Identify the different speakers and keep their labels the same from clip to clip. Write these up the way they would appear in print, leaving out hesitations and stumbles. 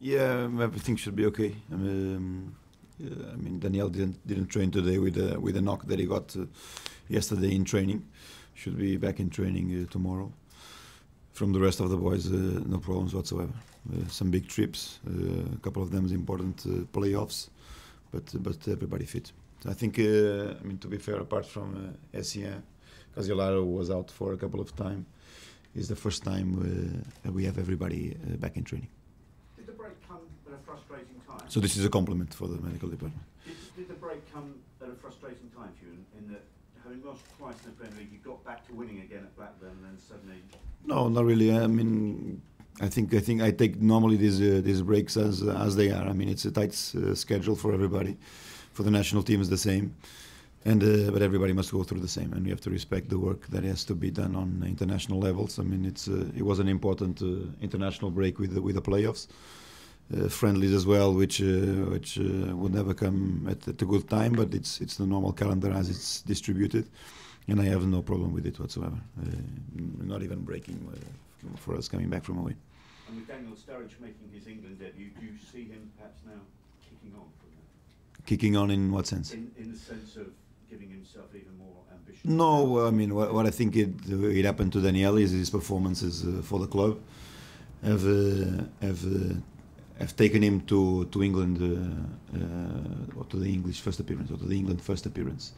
Speaker 1: Yeah, everything should be okay. I mean, Daniel didn't train today with a knock that he got yesterday in training. Should be back in training tomorrow. From the rest of the boys, no problems whatsoever. Some big trips, a couple of them is important playoffs, but everybody fit. So I think, I mean, to be fair, apart from Essien, Casiolaro was out for a couple of times. It's the first time we have everybody back in training.
Speaker 2: Did the break come at a frustrating time?
Speaker 1: So this is a compliment for the medical department.
Speaker 2: Did the break come at a frustrating time for you in that having lost twice in the Premier League, you got back to winning again at Blackburn and then suddenly...
Speaker 1: No, not really. I mean, I think I take normally these breaks as they are. I mean, it's a tight schedule for everybody. For the national team, it's the same. But everybody must go through the same, and we have to respect the work that has to be done on international levels. I mean, it was an important international break with the playoffs, friendlies as well, which would never come at a good time. But it's the normal calendar as it's distributed, and I have no problem with it whatsoever. Not even breaking for us coming back from away.
Speaker 2: And with Daniel Sturridge making his England debut, do you see him perhaps now kicking on from that?
Speaker 1: Kicking on in what sense?
Speaker 2: In the sense of giving himself even more ambition?
Speaker 1: No, I mean, what I think it happened to Daniel is his performances for the club have taken him to England or to the English first appearance or to the England first appearance,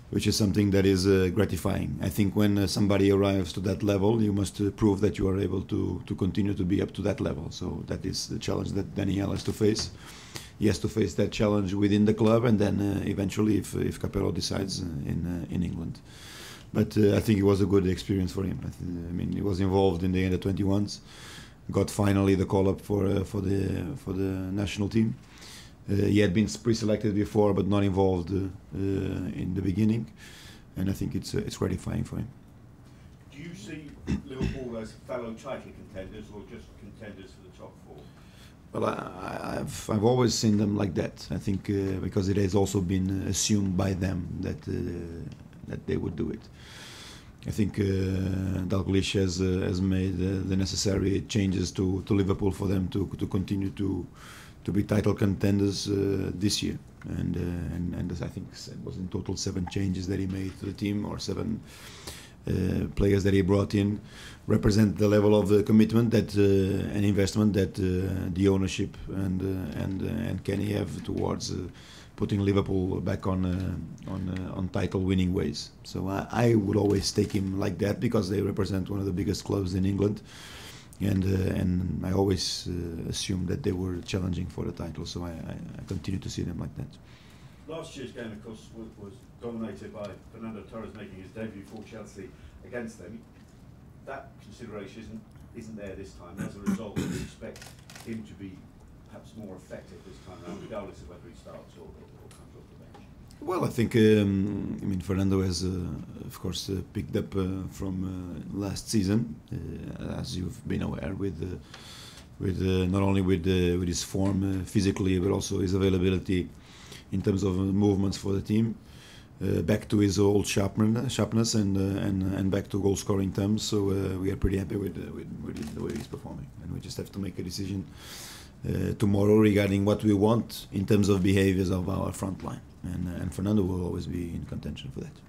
Speaker 1: which is something that is gratifying. I think when somebody arrives to that level, you must prove that you are able to continue to be up to that level. So that is the challenge that Daniel has to face. He has to face that challenge within the club, and then eventually, if Capello decides, in England. But I think it was a good experience for him. I mean, he was involved in the under-21s, got finally the call-up for the national team. He had been pre-selected before, but not involved in the beginning, and I think it's gratifying for him.
Speaker 2: Do you see Liverpool as fellow title contenders, or just contenders for the top four?
Speaker 1: Well, I've always seen them like that. I think because it has also been assumed by them that they would do it. I think Dalglish has made the necessary changes to Liverpool for them to continue to be title contenders this year, and I think it was in total 7 changes that he made to the team, or 7 players that he brought in, represent the level of commitment that and investment that the ownership and Kenny have towards putting Liverpool back on title winning ways. So I would always take him like that, because they represent one of the biggest clubs in England, and I always assumed that they were challenging for the title. So I continue to see them like that.
Speaker 2: Last year's game, of course, was dominated by Fernando Torres making his debut for Chelsea against them. That consideration isn't there this time. As a result, we expect him to be perhaps more effective this time around, regardless of whether he starts or comes off the bench.
Speaker 1: Well, I think I mean, Fernando has of course picked up from last season, as you've been aware, with not only with his form physically, but also his availability in terms of movements for the team, back to his old sharpness and back to goal scoring terms. So we are pretty happy with the way he's performing, and we just have to make a decision tomorrow regarding what we want in terms of behaviours of our front line, and Fernando will always be in contention for that.